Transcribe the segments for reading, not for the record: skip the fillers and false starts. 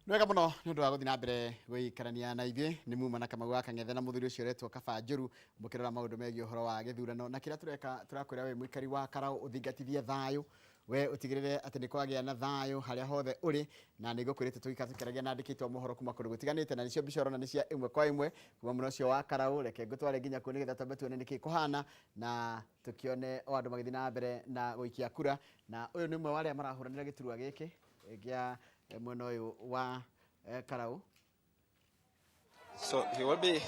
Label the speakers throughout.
Speaker 1: Nwega muno ni undu wa guthii na mbere guikarania na ithuĩ ni muma na Kamau wa Kang'ethe na muthuri ucio retwo Kaba Njũru mukirora maundu megie uhoro wa githurano na kira turakwira we muikari wa Karau uthingatithie thayu we utigirire ati ni kwagia na thayu haria hothe uri na ni ngukwirite tukikaragia na andikitwo mohoro kuma kundu gutiganite na nicio mbica urona ni cia imwe kwa imwe kuma mwena ucio wa Karau reke ngutware nginya ku nigetha twambe tuone niki kuhana na tukione o andu magithi na mbere na guikia kura na uyu ni mwe wa aria marahuranira giturwa giki gia mwena uyu wa Karau.
Speaker 2: So he will be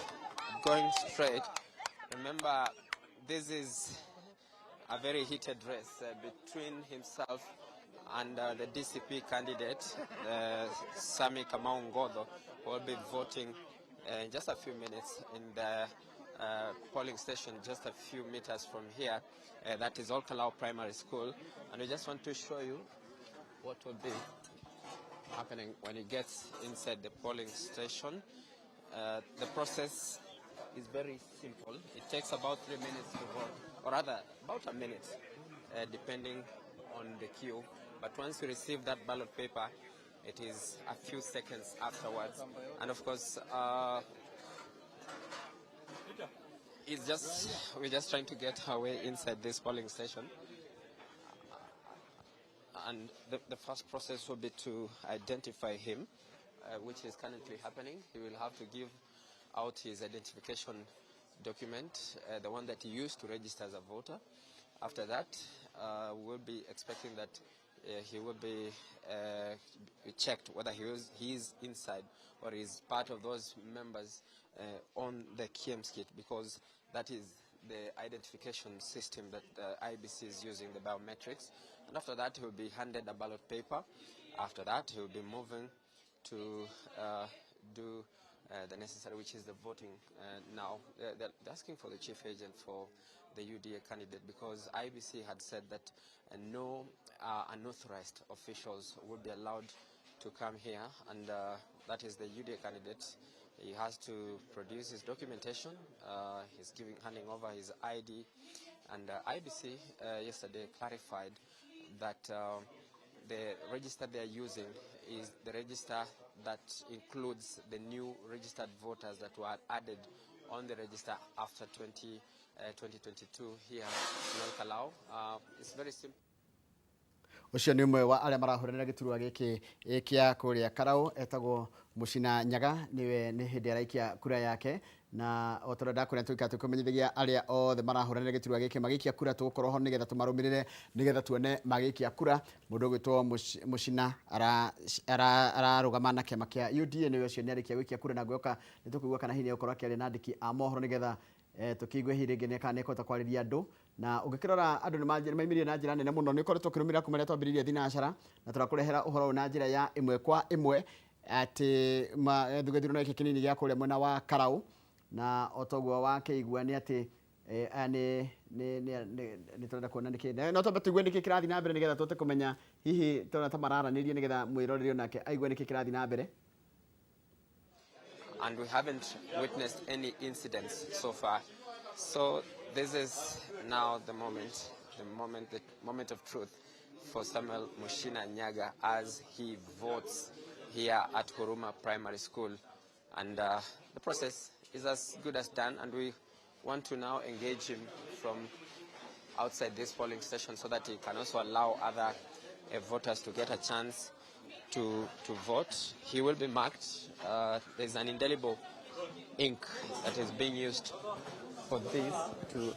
Speaker 2: going straight. Remember, this is a very heated race between himself and the DCP candidate, Sami Kamau Ngodho, who will be voting in just a few minutes in the polling station just a few meters from here. That is Olkalau Primary School. And we just want to show you what will be happening when he gets inside the polling station. The process is very simple. It takes about 3 minutes to vote, or rather about a minute, depending on the queue. But once you receive that ballot paper, it is a few seconds afterwards. And of course, we're just trying to get our way inside this polling station. And the first process will be to identify him, which is currently happening. He will have to give out his identification document, the one that he used to register as a voter. After that, we'll be expecting that he will be checked whether he is inside or is part of those members on the KIEMS kit, because that is the identification system that the IBC is using, the biometrics. And after that, he will be handed a ballot paper. After that, he will be moving to do the necessary, which is the voting. Now, they're asking for the chief agent for the UDA candidate, because IBC had said that no unauthorized officials would be allowed to come here, and that is the UDA candidate. He has to produce his documentation. He's handing over his ID, and IBC yesterday clarified that the register they are using is the register that includes the new registered voters that were added on the register after 2022 here in Olkalau. It's very simple.
Speaker 1: Ucio ni umwe wa aria marahuranira giturwa giki kia kuria Karau etagwo Mucina Nyaga niwe ni hindi araikia kura yake na otora ndakwira tuika tukumenyithagia aria othe marahuranira giturwa giki magikia kura tukoroho nigetha tumarumirire nigetha tuone magikia kura mundu gwitwo Mucina ararugama na kiama kia UDA niwe ucio ni arikia gwikia kura na gwoka nitukuigua kana hinya ukorwa kiari na andiki a mohoro nigetha tukiigwe hiringi ne kana ikota kwariria andu na ungikirora andu ni maimirie na njira nene muno ni ukoretwo kirumira kumaria twambiririe thinacara na turakurehera uhoro na njira ya imwe kwa imwe ati thugethurano iki kinini gia kuria mwena wa Karau na otogwo wake igua ni ati ni turenda kuona niki no twambe tuigwe niki kirathi na mbere nigetha tuote kumenya hihi turona ta mararanirie nigetha mwiroreri onake aigwe niki kirathi na mbere.
Speaker 2: And we haven't witnessed any incidents so far. So this is now the moment of truth for Samuel Mucina Nyaga as he votes here at Huruma Primary School. And the process is as good as done, and we want to now engage him from outside this polling station so that he can also allow other voters to get a chance to vote. He will be marked. There's an indelible ink that is being used for this to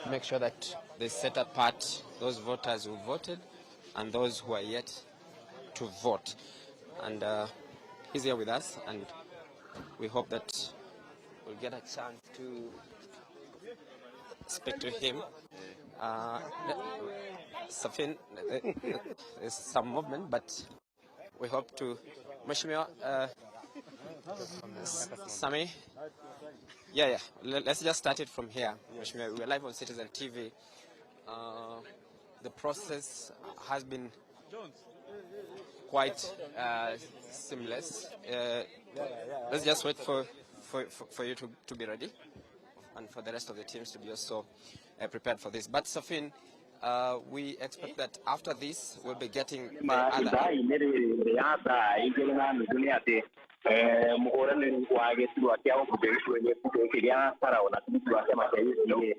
Speaker 2: make sure that they set apart those voters who voted and those who are yet to vote. And he's here with us, and we hope that we'll get a chance to speak to him. Safin, there's some movement, but we hope to. Mheshimiwa Sami, yeah. Let's just start it from here. Mheshimiwa, we're live on Citizen TV. The process has been quite seamless. Let's just wait for you to be ready, and for the rest of the teams to be also prepared for this. But Safin, We expect that after this, we'll be getting the
Speaker 3: ma
Speaker 2: other.
Speaker 3: Muhorani wa gĩturwa kĩa ũmbunge kĩrĩa Karau na gĩturwa kĩa Macharia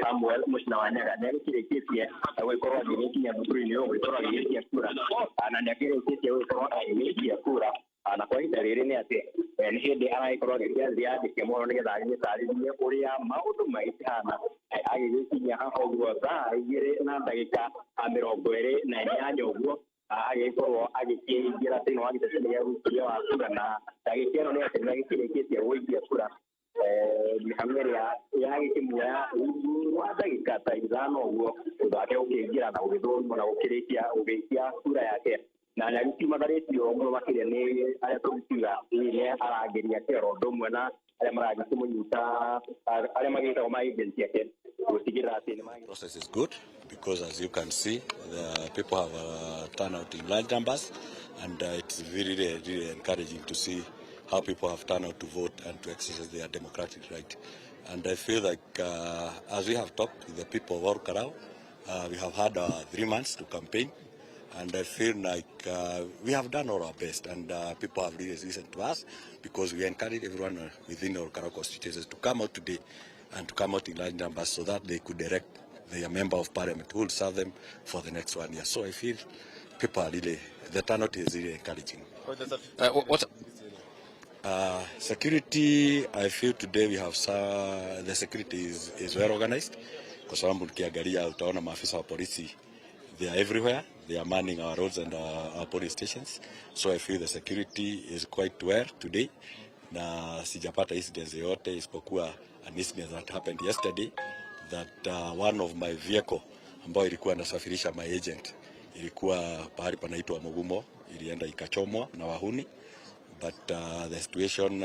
Speaker 3: Samuel Mũchina wa Nyaga nĩagĩkĩrĩkĩtie gũkorwo agĩgĩkinya thukuru-inĩ ũyũ gũkorwo agĩgĩtia kura na nĩagĩrĩkĩtie gũkorwo agĩgĩtia kura na kwa ihinda rĩrĩ nĩ atĩ nĩ hĩndĩ aragĩkorwo agĩkĩanĩria andĩke mũno nĩgetha agĩgĩtarĩrie ũrĩa maũndũ magĩkĩhana agĩgĩkinya haha ũguo thaa 2:28 ũguo agĩkorwo agĩkĩingĩra thĩinĩ wa gĩtĩ gĩa gũikia wa kura na ndagĩkĩano nĩ atĩ nĩagĩkĩrĩkĩtie gũikia kura mĩhang'o ĩrĩa yagĩkĩmuoya wa ndagĩka ta 5 ũguo thutha wake gũkĩingĩra na gũgĩthũrimwo na gũgĩikia kura yake na nĩagĩkiumagarĩtio mũno makĩria nĩ arĩa tũgĩkiuga nĩ arangĩri ake oro ũndũ ũmwe na arĩa maragĩkĩmũnyita arĩa magĩtagwo ma agency ake gũtigĩrĩra atĩ nĩ
Speaker 4: process is good because as you can see the people have turned out in large numbers and it's really encouraging to see how people have turned out to vote and to exercise their democratic right. And I feel like as we have talked with the people of Orkarau, we have had 3 months to campaign. And I feel like we have done all our best, and people have really listened to us because we encourage everyone within our Orkarau constituencies to come out today and to come out in large numbers so that they could elect their member of parliament who will serve them for the next 1 year. So I feel people are really, the turnout is really encouraging. Security, I feel today we have the security is well organized. Kwa sababu ukiangalia utaona maafisa wa polisi, they are everywhere. They are manning our roads and our police stations. So I feel the security is quite well today. Na sijapata incidents yote isipokuwa an incident that happened yesterday that one of my vehicle ambayo ilikuwa nasafirisha my agent ilikuwa pahali panaitwa Mugumo, ilienda ikachomwa na wahuni, but the situation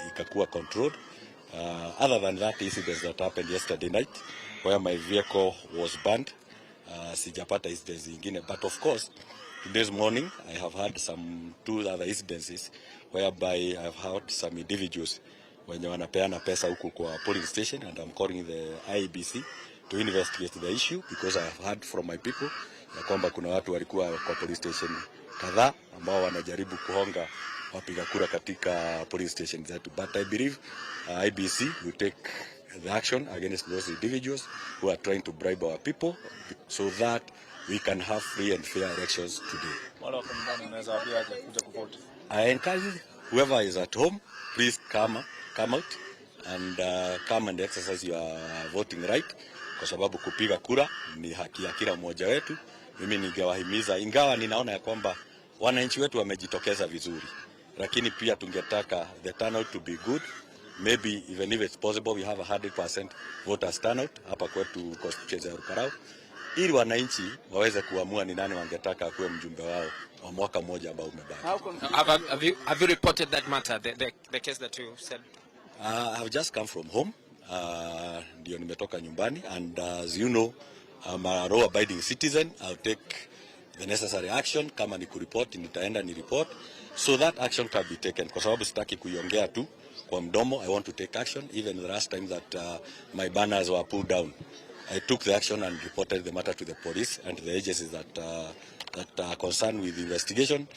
Speaker 4: ikakuwa controlled. Other than that incident that happened yesterday night where my vehicle was burned, sijapata incidents zingine, but of course today's morning I have had some 2 other incidences whereby I have had some individuals wenye wanapeana pesa huku kwa polling station, and I'm calling the IEBC to investigate the issue because I have heard from my people ya kwamba kuna watu walikuwa kwa police station kadhaa ambao wanajaribu kuhonga wapiga kura katika police station zetu, but I believe IEBC will take the action against those individuals who are trying to bribe our people so that we can have free and fair elections today. I encourage whoever is at home, please come out and come and exercise your voting right, kwa sababu kupiga kura ni haki ya kila mmoja wetu. Mimi ningewahimiza, ingawa ninaona ya kwamba wananchi wetu wamejitokeza vizuri, lakini pia tungetaka the turnout to be good. Maybe even if it's possible we have 100% voters turnout hapa kwetu constituency ya Orkarau, ili wananchi waweze kuamua ni nani wangetaka akuwe mjumbe wao wa mwaka mmoja ambao umebaki.
Speaker 2: Have you reported that matter, the case that you said?
Speaker 4: I have just come from home. Ndio nimetoka nyumbani, and as you know, I'm a law abiding citizen. I'll take the necessary action. Kama ni kuripoti, nitaenda ni report so that action can be taken, kwa sababu sitaki kuiongea tu kwa mdomo. I want to take action. Even the last time that my banners were pulled down, I took the action and reported the matter to the police and the agencies that are concerned with the investigation,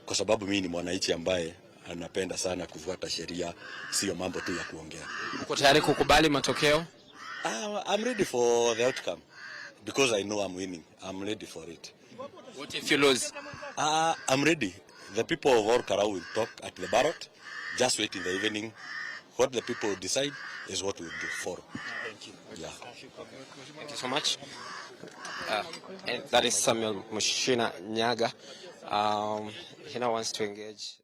Speaker 4: kwa sababu mimi ni mwananchi ambaye anapenda sana kufuata sheria, sio mambo tu ya kuongea.
Speaker 2: Uko tayari kukubali matokeo?
Speaker 4: I'm ready for the outcome because I know I'm winning. I'm ready for it.
Speaker 2: What if you lose?
Speaker 4: I'm ready. The people of Orkarau will talk at the ballot. Just wait in the evening. What the people decide is what we'll do for.
Speaker 2: Thank you.
Speaker 4: Yeah.
Speaker 2: Thank you so much. And that is Samuel Muchina Nyaga. He now wants to engage.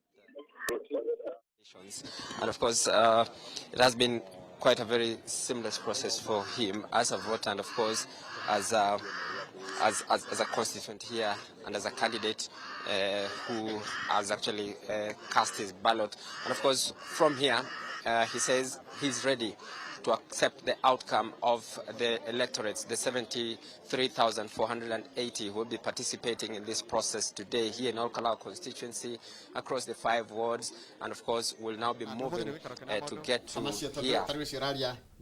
Speaker 2: And of course, it has been quite a very seamless process for him as a voter, and of course, as a constituent here, and as a candidate who has actually cast his ballot. And of course, from here, he says he's ready to accept the outcome of the electorates, the 73,480 who will be participating in this process today here in Olkalau constituency across the 5 wards, and of course will now be moving to get to here.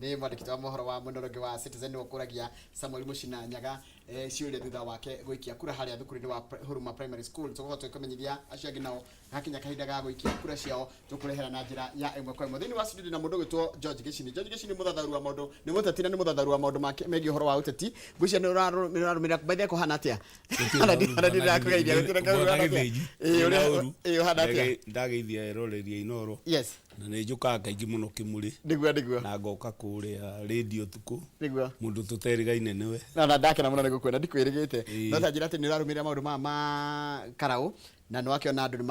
Speaker 1: Ni mwandĩki wa mohoro wa Mũnoroge wa Citizen wakũragia Samuel Muchina Nyaga ciũria thutha wake gũikia kura harĩa thukuru-inĩ wa Huruma Primary School. Tũgũkorwo tũkĩmenyithia acio angĩ nao hakinya kahinda ga gũikia kura ciao tũkũrehera na njĩra ya ĩmwe kwa ĩmwe. Thĩinĩ wa studio na mũndũ gwĩtwo George Gĩcini. George Gĩcini mũthatharu wa maũndũ nĩ mũteti na nĩ mũthatharu wa maũndũ megiĩ ũhoro wa ũteti. Ngwĩciria nĩ ũrarũmĩrĩra baithia kũhana atĩa? Ndakũgeithia ũhana atĩa?
Speaker 5: Ndageithia eroreria Inoro.
Speaker 1: Yes.
Speaker 5: Na nĩ njukaga kaingĩ mũno Kĩmũrĩ.
Speaker 1: Nĩguo.
Speaker 5: Na ngoka kũrĩa radio tuku.
Speaker 1: Nĩguo.
Speaker 5: Mũndũ tũterigaine nĩwe.
Speaker 1: Na ndakena mũno nĩgũkwenda ndikwĩrĩgĩte. No ta njĩra atĩ nĩ ũrarũmĩrĩra maũndũ ma Karau na nĩ wakĩona andũ nĩ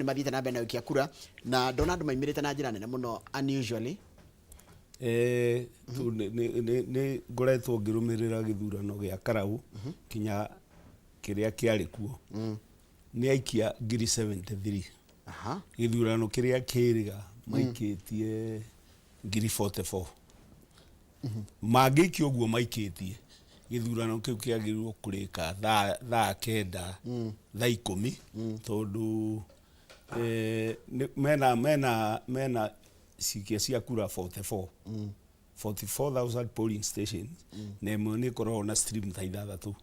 Speaker 1: mathiĩte na mbere na gũikia kura na ndona andũ maimĩrĩte na njĩra nene mũno unusually.
Speaker 5: Nĩ ngoretwo ngĩrũmĩrĩra gĩthurano gĩa Karau kinya kĩrĩa kĩarĩ kuo. Nĩ aikia 73. Gĩthurano kĩrĩa kĩrĩga maikĩtie 44. Mangĩikia ũguo maikĩtie gĩthurano kĩu kĩagĩrĩirwo kũrĩka thaa 9 thaa 10 tondũ mena cikia cia kura 44,000 polling stations na ĩmwe nĩ ĩkoragwo na stream ta 6.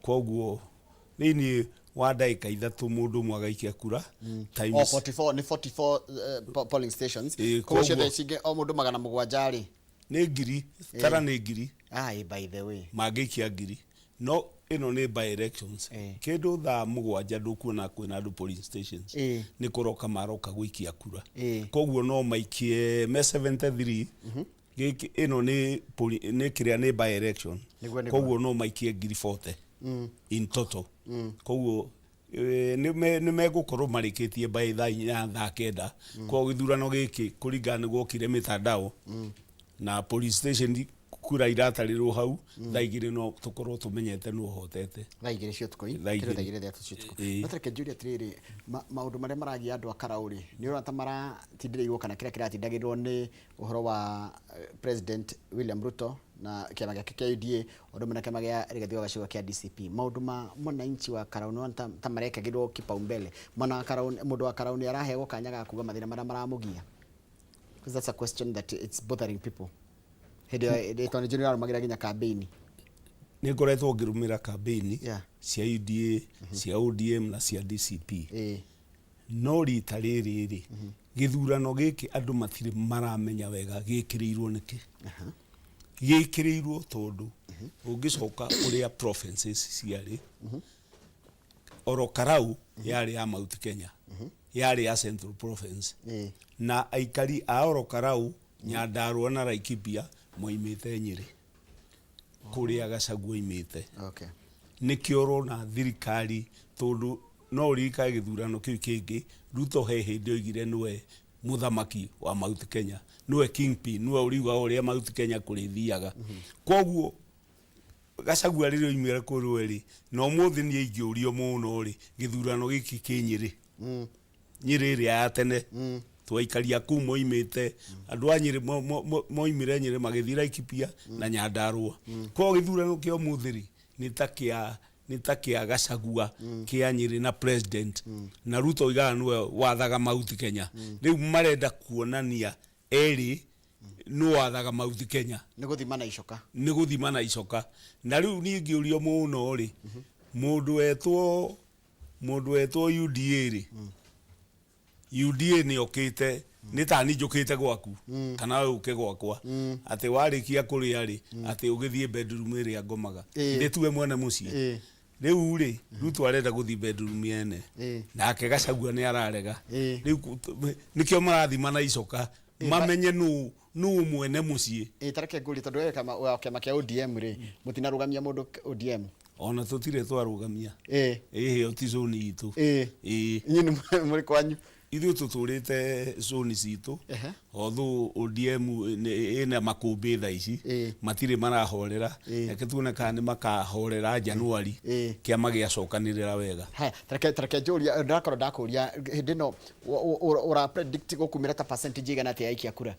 Speaker 5: Koguo thĩinĩ wa ndagĩka 3 mũndũ ũmwe agaikia kura times
Speaker 1: 44 polling stations. Koguo ciothe cingĩ o mũndũ 700 rĩ
Speaker 5: nĩ ngiri tara nĩ ngiri.
Speaker 1: By the way
Speaker 5: mangĩikia ngiri no ĩno nĩ by elections. Kĩndũ thaa 7 ndũkuona kwĩna andũ polling stations nĩ kũroka maroka gũikia kura. Koguo no maikie me 73. Ĩno nĩ kĩrĩa nĩ by election. Koguo no maikie ngiri 40 in total. Koguo nĩ megũkorwo marĩkĩtie by thaa 9. Koguo gĩthurano gĩkĩ kũringana nĩ gwokire mĩtandao na police station kura iratarĩrwo hau thaa 2 no tũkorwo tũmenyete nũ ũhotete.
Speaker 1: Thaa 2 cio tukoi kĩrĩa thaa 2 cia tukoi. Matareke Julia Trĩrĩ maũndũ marĩa maragia andũ a Karau rĩ nĩ ũrata maratindĩrĩirwo kana kĩrĩa kĩratindagĩrwo nĩ ũhoro wa President William Ruto na kĩama gĩake kĩa UDA ũndũ mũna kĩama gĩa Rigathi wa Gachagua kĩa DCP. Maũndũ ma mwananchi wa Karau nĩ ta marekagĩrwo kipaumbele. Mwana wa Karau mũndũ wa Karau nĩ araheo kanya ga kuga mathĩna marĩa maramũgia. Because that's a question that it's bothering people. Hĩndĩ ĩtwa nĩ general magira nginya campaign.
Speaker 5: Nĩ ngoretwo ngĩrũmĩra campaign cia UDA, cia ODM na cia DCP. No rita rĩrĩ gĩthurano gĩkĩ andũ matirĩ maramenya wega gĩkĩrĩirwo nĩkĩ. Gĩkĩrĩirwo tondũ ũngĩcoka ũrĩa provinces ciarĩ Oro Karau yarĩ ya Mount Kenya, yarĩ ya Central Province, na aikari a Oro Karau, Nyandarua na Laikipia moimĩte Nyĩrĩ kũrĩa Gachagua oimĩte. Nĩkĩo ũrona thirikari tondũ no rika gĩthurano kĩu kĩngĩ Ruto he hĩndĩ oigire nĩwe mũthamaki wa Mount Kenya, nĩwe kingpin, nĩwe ũriuga ũrĩa Mount Kenya kũrĩthiaga. Koguo Gachagua rĩrĩa oimĩra kũrũa rĩ na ũmũthĩ nĩ aingĩũrio mũno rĩ gĩthurano gĩkĩ kĩ Nyĩrĩ. Nyĩrĩ ĩrĩa ya tene twaikaria kuu moimĩte andũ a Nyĩrĩ moimire Nyĩrĩ magĩthiĩ Laikipia na Nyandarua. Koguo gĩthurano kĩa ũmũthĩ rĩ nĩ ta kĩa Gachagua kĩa Nyĩrĩ na president na Ruto oigaga nĩwe wathaga Mount Kenya. Rĩu marenda kuonania erĩ no wathaga Mount Kenya
Speaker 1: nĩ
Speaker 5: gũthima na icoka. Na rĩu niĩ ngĩũrio mũno rĩ mũndũ wetwo UDA rĩ UDA nĩ okĩte nĩ tani njũkĩte gwaku kana ũke gwakwa atĩ warĩkia kũrĩa rĩ atĩ ũgĩthiĩ bedroom ĩrĩa ngomaga nĩ tuwe mwene mũciĩ. Rĩu rĩ Ruto arenda gũthiĩ bedroom yene nake Gachagua nĩ ararega. Rĩu nĩkĩo marathima na icoka mamenye nũ mwene mũciĩ.
Speaker 1: Tareke ngũri tondũ kĩama kĩa ODM rĩ mũtinarũgamia mũndũ ODM
Speaker 5: ona tũtirĩ twarũgamia. Ĩhĩo ti zone itũ.
Speaker 1: Nyinyi mũrĩ kwanyu
Speaker 5: ithuĩ tũtũrĩte zone citũ although ODM ĩna makũmbĩ thaa ici matirĩ marahorera reke tuone kana nĩ makahorera Januari kĩama gĩacokanĩrĩra wega.
Speaker 1: Tareke njũria ndakorwo ndakũria hĩndĩ ĩno ũra predict gũkumĩra ta percentage igana atĩa aikia kura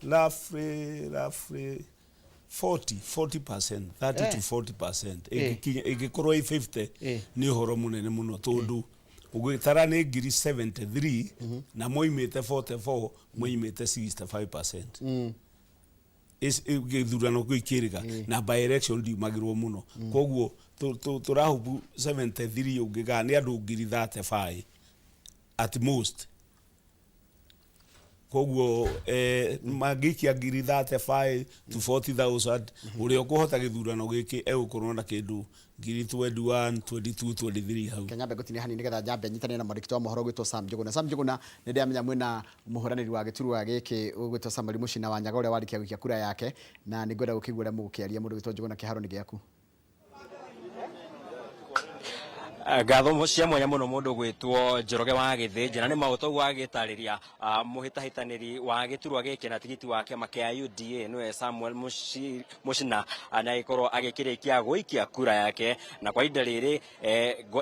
Speaker 5: roughly 40%, 30 to 40%. Igikorwo i 50 ni horo munene muno tondu ugitara ni ngiri 73 na moimite 44 moimite 65%. Githurano gwikiriga na by election ndiumagirwo muno koguo turahubu 73 ugiga ni andu ngiri 35 at most. Koguo magikia ngiri 35 to 40,000 uria ukuhota githurano giki egukorwo na kindu ngiri 21 22 23 hau.
Speaker 1: Kenya begotini hani nigetha njambe nyitane na mwandiki wa mohoro gwitwo Sam Njuguna. Sam Njuguna ni ndiamenya mwena muhuraniri wa giturwa giki gwitwo Samuel Muchina wa Nyaga uria warikia gwikia kura yake na ni ngwenda gukigwa uria mugukiaria mundu gwitwo Njuguna kiharo ni giaku.
Speaker 6: Gatho cia mwanya muno mundu gwitwo Njoroge wa Githĩnji na ni mauto gwa gitariria muhitahitaniri wa giturwa giki na tigiti wa kiama kia UDA niwe Samuel Muchina na ikorwo agikirikia gwikia kura yake na kwa ihinda riri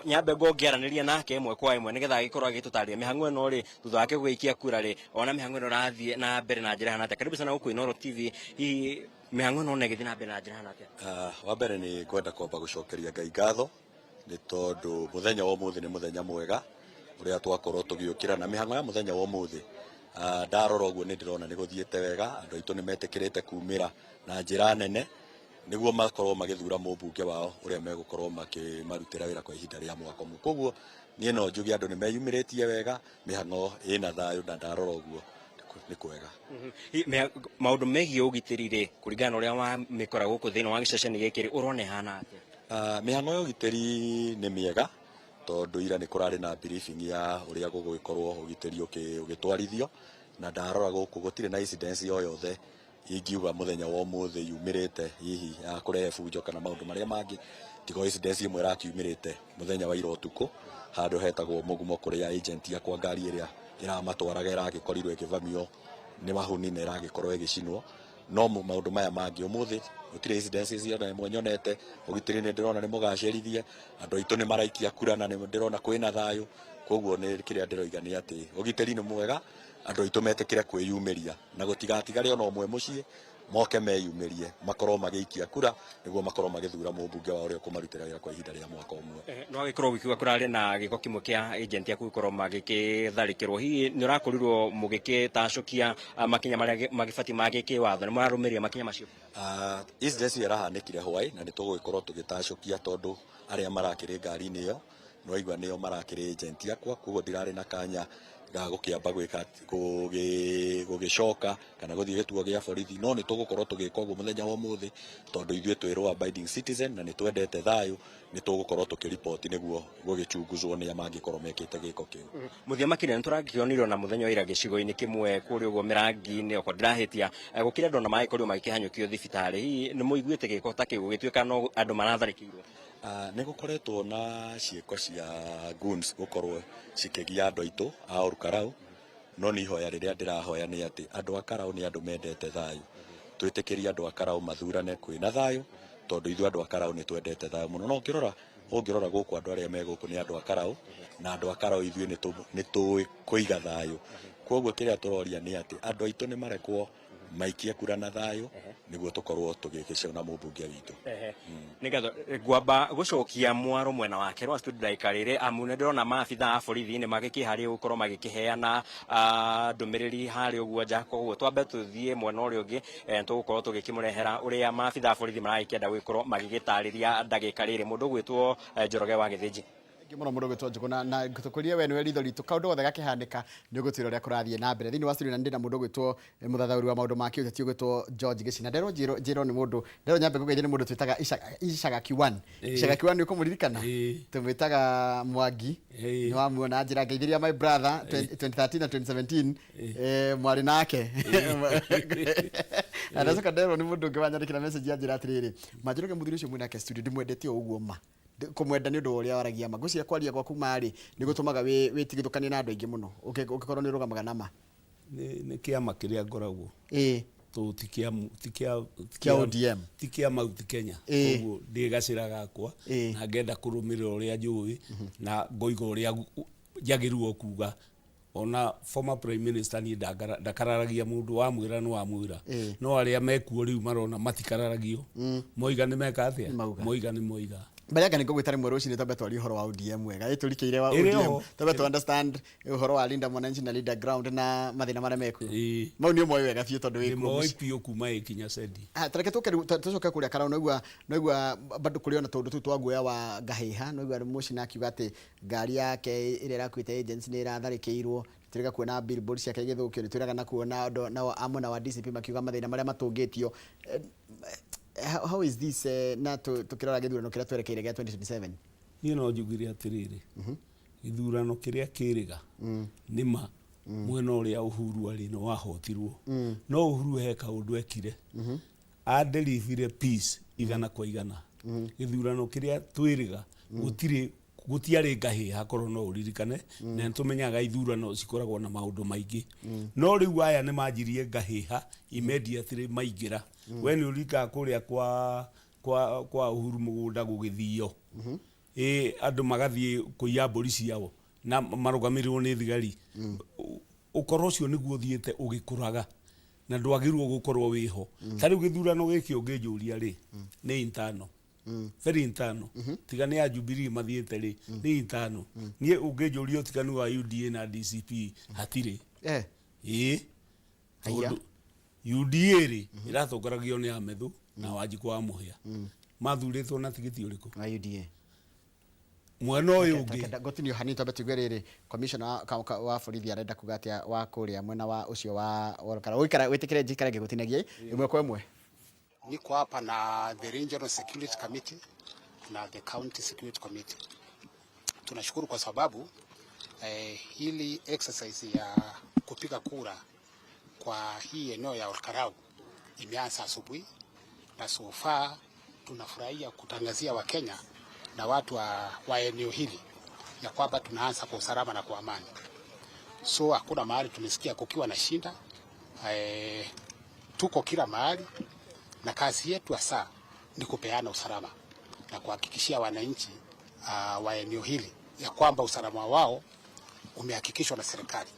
Speaker 6: nyambe ngongiaraniria nake imwe kwa imwe nigetha agikorwo agitutariria mihango ino ri thutha wake gwikia kura ri ona mihango ino rathie na mbere na njira hana. Karibu sana huku Inooro TV. Hii mihango ino negithie na mbere na njira hana.
Speaker 4: Wa mbere ni ngwenda kwamba gucokeria Ngai ngatho ni tondu muthenya wa umuthi ni muthenya mwega uria twakorwo tugiukira na mihango ya muthenya wa umuthi. Ndarora uguo ni ndirona ni guthiete wega, andu aitu ni metikirite kumira na njira nene niguo makorwo magithura mumbunge wao uria megukorwo makimarutira wira kwa ihinda ria mwaka umwe. Koguo nie no njugi andu ni meyumiritie wega, mihango ina thayu na ndarora uguo ni kwega.
Speaker 6: Maundu megie ugitiri ri kuringana uria wa mikora guku thini wa giceceni gikiri urone hana ate?
Speaker 4: Mihango ya ugitiri ni miega tondu ira ni kurari na briefing ya uria gugikorwo ugitiri ugitwarithio na ndarora guku gutire na incidents yo yothe ingiuga muthenya wa umuthi yumirite hihi ya kurehe bunjo kana maundu maria mangi tigo incidents imwe rakiumirite muthenya wa ira utuku handu hetagwo mugumo kuria agent ya kwa ngari iria iramatwaraga iragikorirwo ikivamio ni mahuni na iragikorwo igicinwo no maundu maya mangi umuthi gutire incidents cia na mwonyonete ugitiri ni ndirona ni mugacirithie andu aitu ni maraikia kura na ni ndirona kwina thayu. Koguo ni kiria ndiroiga ni ati ugitiri ni mwega, andu aitu metikire kwiyumiria na gutigatigare ona umwe mucii moke meyumirie makorwo magiikia kura niguo makorwo magithura mumbunge wa uria kumarutira wira kwa ihinda ria mwaka umwe.
Speaker 6: No agikorwo gikiuga kurari na giko kimwe kia agent ya gukorwo magikitharikirwo hihi ni urakorirwo mugikitacukia makinya maria magifati magiki watho ni murarumiria makinya macio?
Speaker 4: Incidents irahanikire hwai na nitugugikorwo tugitacukia tondu aria marakiri ngari-ini iyo no igwa niyo marakiri agent yakwa, koguo ndirari na kanya ga gukiamba gwika gugicoka kana guthie gituo gia borithi no ni tugukorwo tugika uguo muthenya wa umuthi tondu ithue twirwo abiding citizen na ni twendete thayu ni tugukorwo tukiripoti niguo gugichunguzwo ni amangikorwo mekite giko kiu.
Speaker 6: Muthia makire nturagionirwo na muthenya wa ira gicigo-ini kimwe kuri uguo mirangi-ini oko ndirahitia gukira ndona mai kuri magikihanyukio thibitari hi ni muiguite giko ta kiu gituika no andu maratharikirwo?
Speaker 4: Ni gukoretwo na ciiko cia goons gukorwo cikigia andu aitu a Olkarau no ni hoya riria ndirahoya ni ati andu a Karau ni andu mendete thayu, twitikiria andu a Karau mathurane kwina thayu tondu ithu andu a Karau ni twendete thayu muno. No ngirora guku andu aria me guku ni andu a Karau na andu a Karau ithu ni tuwi kuiga thayu. Koguo kiria turoria ni ati andu aitu ni marekwo maikia kura na thayu niguo tukorwo tugikicona mumbunge witu.
Speaker 6: Nigatho gwamba gucokia mwaro mwena wake rwa studio daikarire amune ndirona maabitha a borithi ni magikihari gukorwo magikiheana ndumiriri hari uguo nja. Koguo twambe tuthie mwena uria ungi tugukorwo tugikimurehera uria maabitha a borithi marakienda gukorwo magigitariria ndagika riri mundu gwitwo Njoroge wa Githĩnji.
Speaker 1: Muno mundu gwitwo Njuguna na tukurie we niwe ritho ritu kaundu gothe gakihanika ni ugutwira uria kurathie na mbere thini wa studio na ndina mundu gwitwo muthathauri wa maundu ma kiuteti gwitwo George Gicina. Ndero njiro ni mundu ndero nyambe kugeithia ni mundu twitaga Ishaga Kiwan. Ishaga Kiwan ni kumuririkana tumwitaga Mwangi ni wa muona njira ngeithiria my brother 2013 na 2017 mwari nake anacoka ndero ni mundu ngwanyandikira message ya njira atiriri manjiroke muthuri ucio mwinake studio ndimwendete uguo ma kumwenda ni undu uria waragia ma gucia kwaria gwaku mari ni gutumaga witigithukanie na andu aingi muno ukikorwo ni rugamaga nama
Speaker 5: ni kiama kiria ngoragwo tu
Speaker 1: tikia ODM
Speaker 5: tikia Mount Kenya. Koguo ndigacira gakwa na ngenda kurumirira uria njui na ngoiga uria njagirwo kuga ona former prime minister ni ndakararagia mundu wa mwira no wa mwira no aria mekuo riu marona matikararagio moiga ni meka atia moiga ni moiga
Speaker 1: Baraka niko gwitari mweru uci ni tobe twari horo wa ODM mwega iturikire wa ODM tobe to understand horo wa Linda Mwananchi na leader ground na mathina mara meku mau ni moyo wega fiu tondu wiku
Speaker 5: mo ipio kuma ikinya sedi
Speaker 1: tareke tucoke kuria Karau noigua bado kuriona tondu tu twaguoya wa Gahiha noigua muci na kiuga ati ngari yake ire rakuite agents ni iratharikirwo turiga kuona billboard ciake igithukio ni turiga na kuona na amona wa DCP makiuga mathina maria matungitio. How is this na tukirora githurano kiria twerekeire gya 2027
Speaker 5: ni no njugire atiriri githurano kiria kiriga nima mwena uria Uhuru ari no wahotirwo no Uhuru he kaundu ekire adelivire peace igana kwa igana githurano kiria twiriga gutiari Gahiha korwo no uririkane na tumenyaga ithurano cikoragwo na maundu maingi no riu aya ni manjirie Gahiha immediately maigira when urika kuria kwa Uhuru mugunda gugithio andu magathie kuiya mburi ciao na marugamirwo ni thigari ukorwo cio niguo thiete ugikuraga na ndwagirwo gukorwo wiho tari githurano giki ungijuria ri ni intano very intano tigane ya Jubilee mathiete ri ni intano nie ungijuria tiganu wa UDA na DCP hatire aya UDA ri irathongoragio ni Amethu na Wanjiku wa Muhia mathuritwo na tigiti uriku
Speaker 1: wa UDA
Speaker 5: mwena uyu ungi
Speaker 1: gotinio hanito betigwerere commissioner wa borithi arenda kugatia wa kuria mwena wa ucio wa Karau wikara witikire njikara ngigutinagie imwe kwa imwe.
Speaker 7: Niko hapa na the Regional Security Committee na the County Security Committee. Tunashukuru kwa sababu hili exercise ya kupiga kura kwa hii eneo ya Karau imeanza asubuhi na so far tunafurahia kutangazia Wakenya na watu wa eneo hili ya kwamba tunaanza kwa usalama na kwa amani. So hakuna mahali tumesikia kukiwa na shinda. Tuko kila mahali na kazi yetu hasa ni kupeana usalama na kuhakikishia wananchi wa eneo hili ya kwamba usalama wao umehakikishwa na serikali.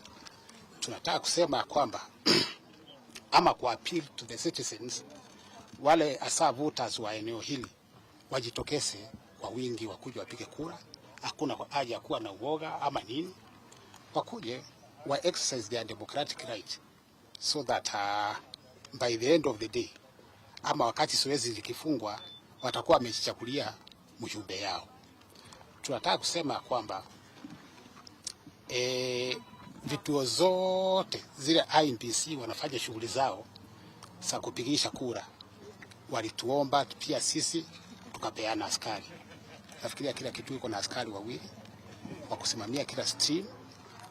Speaker 7: Tunataka kusema kwamba ama ku appeal to the citizens wale hasa voters wa eneo hili wajitokeze kwa wingi wakuja wapige kura. Hakuna haja kuwa na uoga ama nini, wakuje wa exercise their democratic right so that by the end of the day ama wakati zoezi likifungwa watakuwa wamejichagulia mjumbe yao. Tunataka kusema kwamba vituo zote zile IEBC wanafanya shughuli zao za kupigisha kura, walituomba pia sisi tukapeana askari. Nafikiria kila kitu iko na askari wawili wa kusimamia kila stream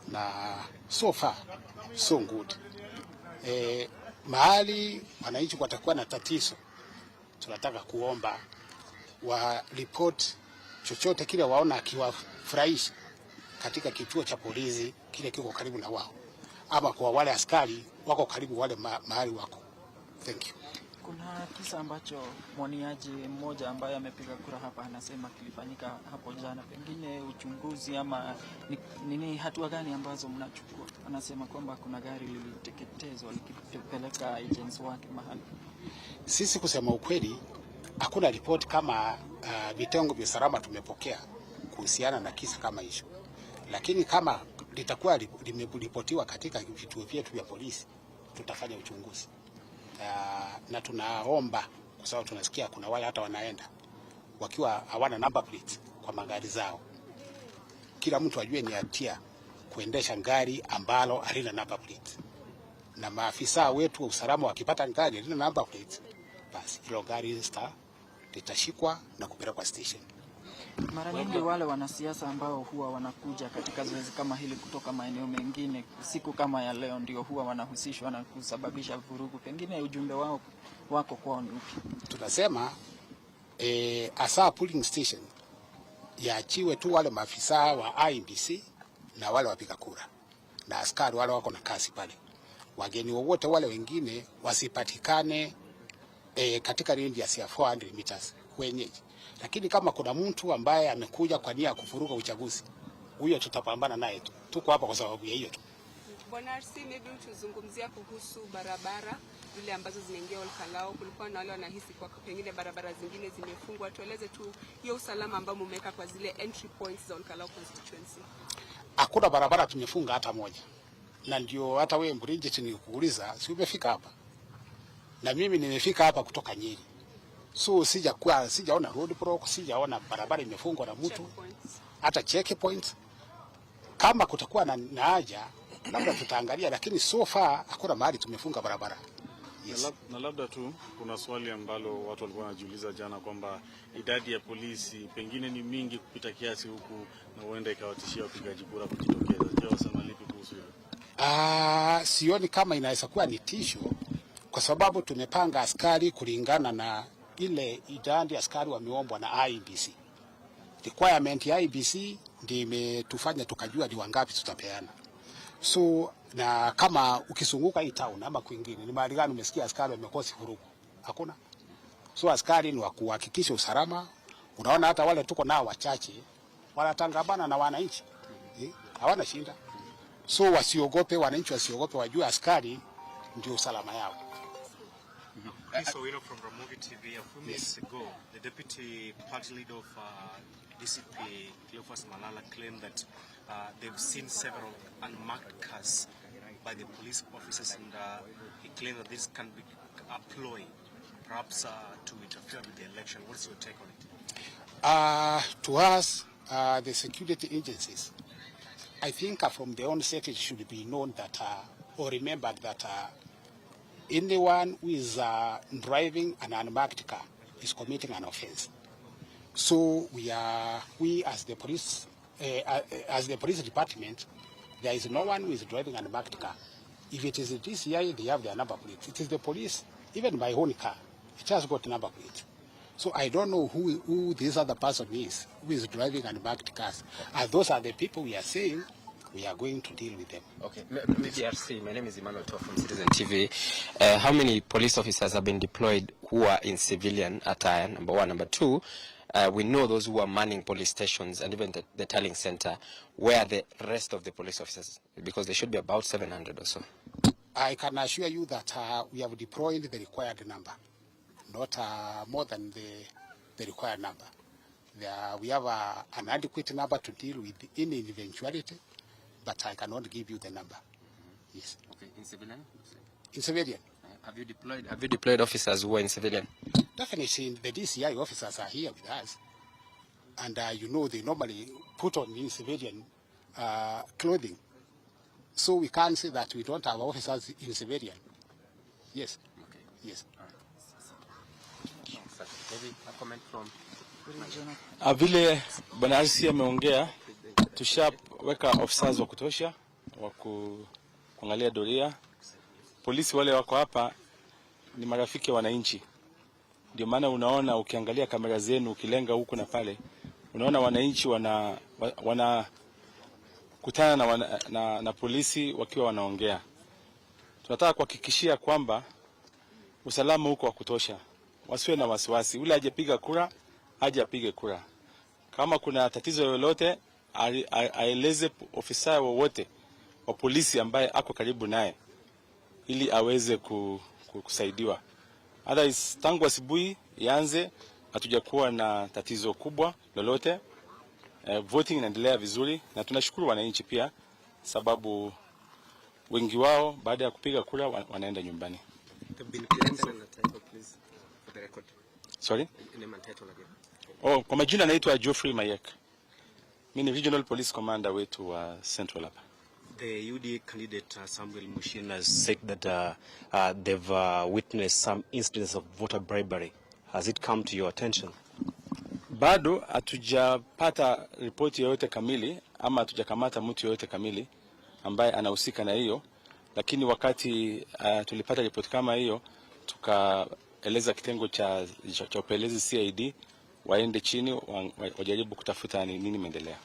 Speaker 7: na so far so good. Mahali wananchi watakuwa na tatizo, tunataka kuomba wa report chochote kile waona akiwafurahisha katika kituo cha polisi kile kiko karibu na wao ama kwa wale askari wako karibu wale mahali wako. Thank you.
Speaker 8: Kuna kisa ambacho mwaniaji mmoja ambaye amepiga kura hapa anasema kilifanyika hapo jana, pengine uchunguzi ama nini, hatua gani ambazo mnachukua? Anasema kwamba kuna gari liliteketezwa likipeleka agents wake mahali.
Speaker 7: Sisi kusema ukweli hakuna report kama vitengo vya usalama tumepokea kuhusiana na kisa kama hicho, lakini kama litakuwa limeripotiwa katika vituo vyetu vya polisi tutafanya uchunguzi. Na tunaomba kwa sababu tunasikia kuna wale hata wanaenda wakiwa hawana number plate kwa magari zao. Kila mtu ajue ni hatia kuendesha gari ambalo halina number plate, na maafisa wetu wa usalama wakipata gari halina number plate, basi hilo gari litashikwa na kupelekwa station.
Speaker 8: Mara nyingi wale wanasiasa ambao huwa wanakuja katika zoezi kama hili kutoka maeneo mengine siku kama ya leo ndio huwa wanahusishwa na kusababisha vurugu, pengine ujumbe wako kwao ni upi?
Speaker 7: Tunasema asa polling station yaachiwe tu wale maafisa wa IEBC na wale wapiga kura na askari wale wako na kazi pale. Wageni wowote wale wengine wasipatikane katika range ya 400 meters wenyeji. Lakini kama kuna mtu ambaye amekuja kwa nia ya kufuruga uchaguzi, huyo tutapambana naye tu. Tuko hapa kwa sababu ya hiyo tu.
Speaker 9: Bwana RC, maybe tuzungumzia kuhusu barabara zile ambazo zinaingia Olkalau. Kulikuwa na wale wanahisi kwa pengine barabara zingine zimefungwa. Tueleze tu hiyo usalama ambao mmeweka kwa zile entry points za Olkalau constituency.
Speaker 7: Hakuna barabara tumefunga hata moja. Na ndio hata wewe Mburinje nikuuliza, si umefika hapa? Na mimi nimefika hapa kutoka Nyeri. So sijaona road block, sijaona barabara imefungwa na mtu. Hata checkpoints. Kama kutakuwa na haja labda tutaangalia, lakini so far hakuna mahali tumefunga barabara. Yes.
Speaker 10: Na labda tu kuna swali ambalo watu walikuwa wanajiuliza jana kwamba idadi ya polisi pengine ni mingi kupita kiasi huku na huenda ikawatishia wapigaji kura kujitokeza. Je, wasema lipi kuhusu hilo?
Speaker 7: Sioni kama inaweza kuwa ni tisho kwa sababu tumepanga askari kulingana na ile idadi askari wameombwa na IEBC. Requirement ya IEBC ndio imetufanya tukajua ni wangapi tutapeana. So na kama ukizunguka hii town ama kwingine ni mahali gani umesikia askari wamekosi vurugu? Hakuna. So askari ni wa kuhakikisha usalama. Unaona hata wale tuko nao wachache wanatangamana na wananchi. Hawana shinda. So wasiogope, wananchi wasiogope, wajue askari ndio usalama yao.
Speaker 11: So we know from Ramogi TV a few minutes ago, the deputy party leader of DCP, Cleophas Malala, claimed that they've seen several unmarked cars by the police officers, and he claimed that this can be a ploy, perhaps to interfere with the election. What's your take on it?
Speaker 7: To us, the security agencies, I think from the onset it should be known that, or remembered that anyone who is driving an unmarked car is committing an offense. So we as the police department, there is no one who is driving an unmarked car. If it is the DCI, they have their number plate. It is the police, even my own car, it has got number plate. So I don't know who this other person is who is driving unmarked cars. And those are the people we are saying we are going to deal with them.
Speaker 2: Okay, RC, my name is Emmanuel Toh from Citizen TV. How many police officers have been deployed who are in civilian attire, number one? Number two, we know those who are manning police stations and even the tallying center. Where are the rest of the police officers? Because there should be about 700 or so.
Speaker 7: I can assure you that we have deployed the required number, not more than the required number. We have an adequate number to deal with any eventuality, but I cannot give you the number. Yes.
Speaker 2: Okay, in civilian?
Speaker 7: In civilian.
Speaker 2: Have you deployed officers who are in civilian?
Speaker 7: Definitely, the DCI officers are here with us. And you know, they normally put on in civilian clothing. So we can't say that we don't have officers in civilian. Yes.
Speaker 2: Okay.
Speaker 7: Yes.
Speaker 2: All right. Maybe a comment from
Speaker 10: vile Bwana RC ameongea, tushaweka officers wa kutosha wa kuangalia doria. Polisi wale wako hapa ni marafiki wa wananchi. Ndio maana unaona ukiangalia kamera zenu ukilenga huko na pale, unaona wananchi wana kutana na polisi wakiwa wanaongea. Tunataka kuhakikishia kwamba usalama huko wa kutosha. Wasiwe na wasiwasi. Ule ajepiga kura, aje apige kura. Kama kuna tatizo lolote, aeleze ofisa wowote wa polisi ambaye ako karibu naye ili aweze kusaidiwa. Otherwise, tangu asubuhi ianze hatujakuwa na tatizo kubwa lolote. Voting inaendelea vizuri na tunashukuru wananchi pia sababu wengi wao baada ya kupiga kura wanaenda nyumbani. Sorry? Kwa majina naitwa Geoffrey Mayek. Mimi ni Regional Police Commander wetu wa Central hapa.
Speaker 11: The UDA candidate Samuel Mushin has said that they've witnessed some incidents of voter bribery. Has it come to your attention?
Speaker 10: Bado hatujapata ripoti yoyote kamili ama hatujakamata mtu yoyote kamili ambaye anahusika na hiyo, lakini wakati tulipata ripoti kama hiyo tukaeleza kitengo cha upelelezi CID waende chini wajaribu kutafuta nini imeendelea.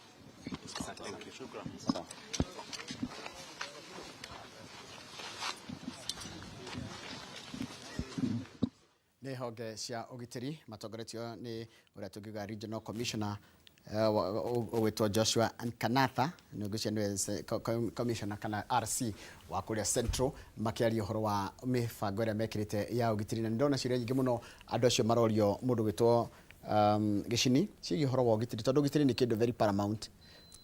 Speaker 1: Nĩ honge cia ũgitĩri matongoretio nĩ ũrĩa tũngiuga Regional Commissioner ugwitwo Joshua Nkanatha ngucia nwe commissioner kana RC wa kuria Central makiaria horo wa mibango ĩrĩa mekirite ya ugitiri na ndona ciria nyingĩ muno andu acio marorio mundu gwitwo Gicini ciĩgiĩ horo wa ugitiri tondu ugitiri ni kindu very paramount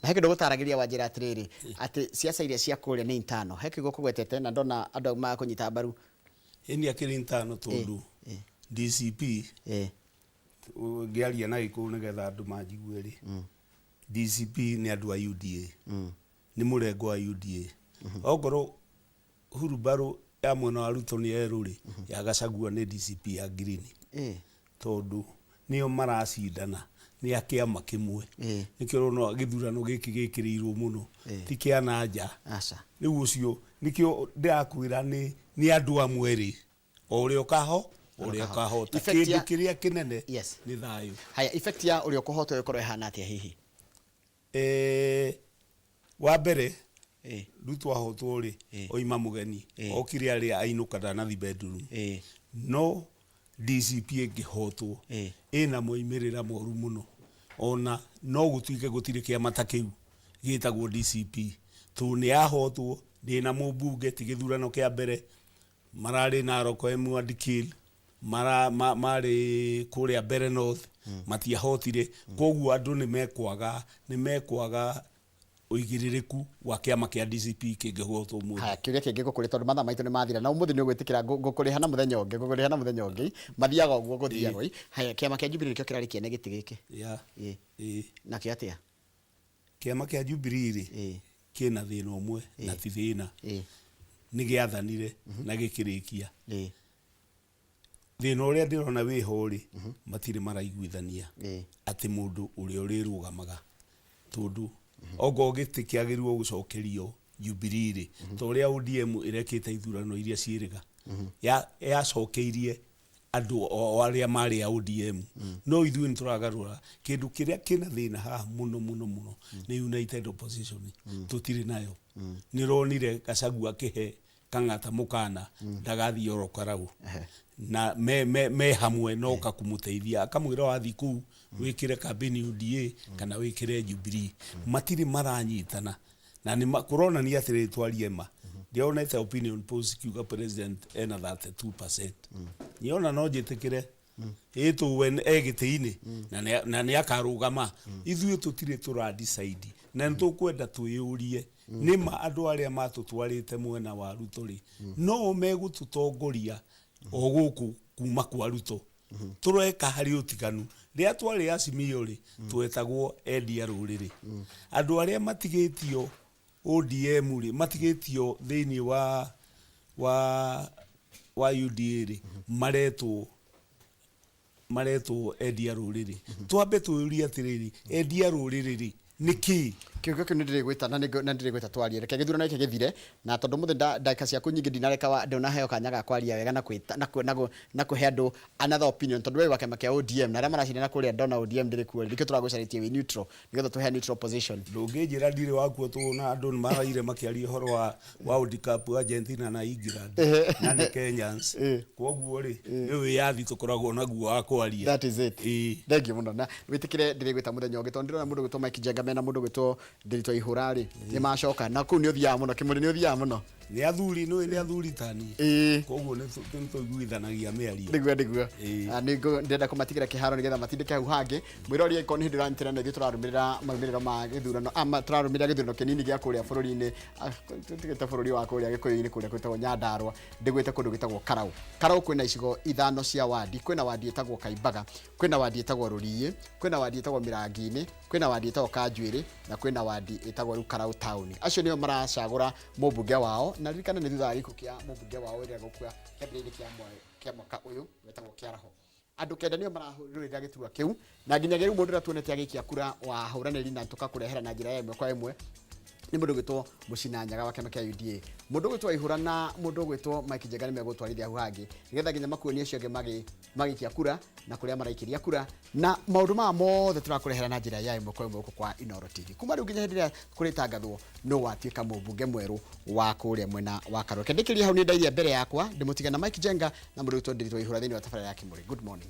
Speaker 1: na hekindo gutaragiria wa njira atiriri ati siasa iria cia kuria ni intano hekigo kugwetete na ndona andu ma kunyita mbaru
Speaker 5: ini akiri intano tondu DCP ngiaria na iku nigetha andu manjigwe ri DCP ni andu a UDA ni murengo wa UDA ogoro Hurubaro ya mwena wa Ruto ni eruri ya Gachagua ni DCP ya Green tondu nio maracindana ni akiama kimwe nikio no githurano giki gikirirwo muno ti kia na nja aca ni ucio nikio ndirakwira ni andu amweri ori okaho ori okahota kindu kiria kinene ni thayu
Speaker 1: haya effect ya uri okohota yokoro ihana atia hihi
Speaker 5: wa mbere Ruto ahotwo ri oima mugeni okire ari ainuka na thi bedroom no DCP ngihotwo ina moimirira moru muno ona no gutuike gutire kiama ta kiu gitagwo DCP tu ni ahotwo ndina mubunge tigithurano kia mbere marari na roko emu adikil mari kuria mbere north matiahotire koguo andu ni mekwaga uigiririku wa kiama kia DCP kingihotwo mu
Speaker 1: ha kiria kingi gukuri tondu matha maitu ni mathira na umuthi ni ugwitikira gukuriha na muthenya ungi mathiaga uguo guthiago haya kiama kia Jubilee kio kirari kiene giti giki na kia atia
Speaker 5: kiama kia Jubilee ri kina thina umwe na ti thina ni giathanire na gikirikia thina uria ndirona wi hori matire maraiguithania ati mundu uria urirugamaga tondu ogo giti kiagirwo gucokerio Jubilee ri to uria ODM irekite ithurano iria ciiriga ya cokeirie andu aria mari ya ODM no ithuĩ nituragarura kindu kiria kina thina ha muno ni united opposition tutiri nayo nironire Gachagua kihe Kang'ata mukana ndagathi orokarau na me hamwe no kakumuteithia akamwira wathi ku wikire campaign UDA kana wikire Jubilee matiri maranyitana na ni corona ni atire twarie ma ndionete opinion polls kiuga president ena 32% niona no jitikire eto when egitiini na ni akarugama ithuĩ tutire tura decide na ntukwenda tuyurie nima andu aria matutwarite mwena wa Ruto ri no megututongoria oguku kuma kwa Ruto tureka hari utiganu ria twari Azimio ri twetagwo endia ruriri andu aria matigitio ODM ri matigitio thini wa UDA ri maretwo endia ruriri twambe tuyuria atiriri endia ruriri ri niki
Speaker 1: kiugo kinu ndirigwita na ndirigwita twarie reke githurano iki githire na tondu muthe ndaka ciaku nyingi ndinareka ndona heo kanya ga kwaria wega na kuhe andu another opinion tondu we wake makia ODM na rama racindana kuria ndona ODM ndiriku ndike turagucaritie we neutral nigetha tuhe neutral position
Speaker 5: ndungijira ndire wakuo tuona andu maraire makiaria horo wa World Cup Argentina na England na ni Kenyans koguo ri iwe yathi tukoragwo naguo wa kwaria
Speaker 1: that is it thank you muno na witikire ndirigwita muthenya ungi tondu ndona mundu gwitwo Mike Njenga mena mundu gwitwo Ndiritu Ihurari ni macoka na ku ni uthia muno kimuri ni uthia muno
Speaker 5: ni athuri tani koguo ni tuiguithanagia miario
Speaker 1: ndigwa nigo ndenda kumatigira kiharo nigetha matindike hau hangi mwirori iko ni ndirantira na thiturarumirira maumiriro ma githurano ama turarumirira githurano kinini gia kuria bururi-ini tutigete bururi wa kuria gikuyu-ini kuria kwitagwo Nyandarua ndigwite kundu gitagwo Karau kwina icigo ithano cia wadi kwina wadi itagwo Kaimbaga kwina wadi itagwo Rurii kwina wadi itagwo Mirangi-ini kwina wadi itagwo Kanjuiri na kwina wadi itagwo Karau town acio nio maracagura mubunge wao na rikana ni thutha giko kia mubunge wao iria gukua kebiri kia mwaka uyu wetagwo Kiaraho andu kenda nio marahurira giturwa kiu na nginya riu mundu ratuonete agikia kura wa huraneri na tukakurehera na njira ĩmwe kwa ĩmwe ni mundu gwitwo Mucina Nyaga wa kiama kia UDA mundu gwitwo Ihura na mundu gwitwo Mike Njenga ni megutwarithia hu hangi nigetha nginya makuoni acio ange magikia kura na kuria maraikiria kura na maundu ma mothe turakurehera na njira ya ĩmwe kwa ĩmwe kwa Inooro TV kuma riu nginya hindi ria kuritangathwo no watuika mubunge mweru wa kuria mwena wa Karua kendikiria hau ni ndairia mbere yakwa ndimutige na Mike Njenga na mundu gwitwo Ndiritu Ihura thini wa tabarĩra ya Kimuri good morning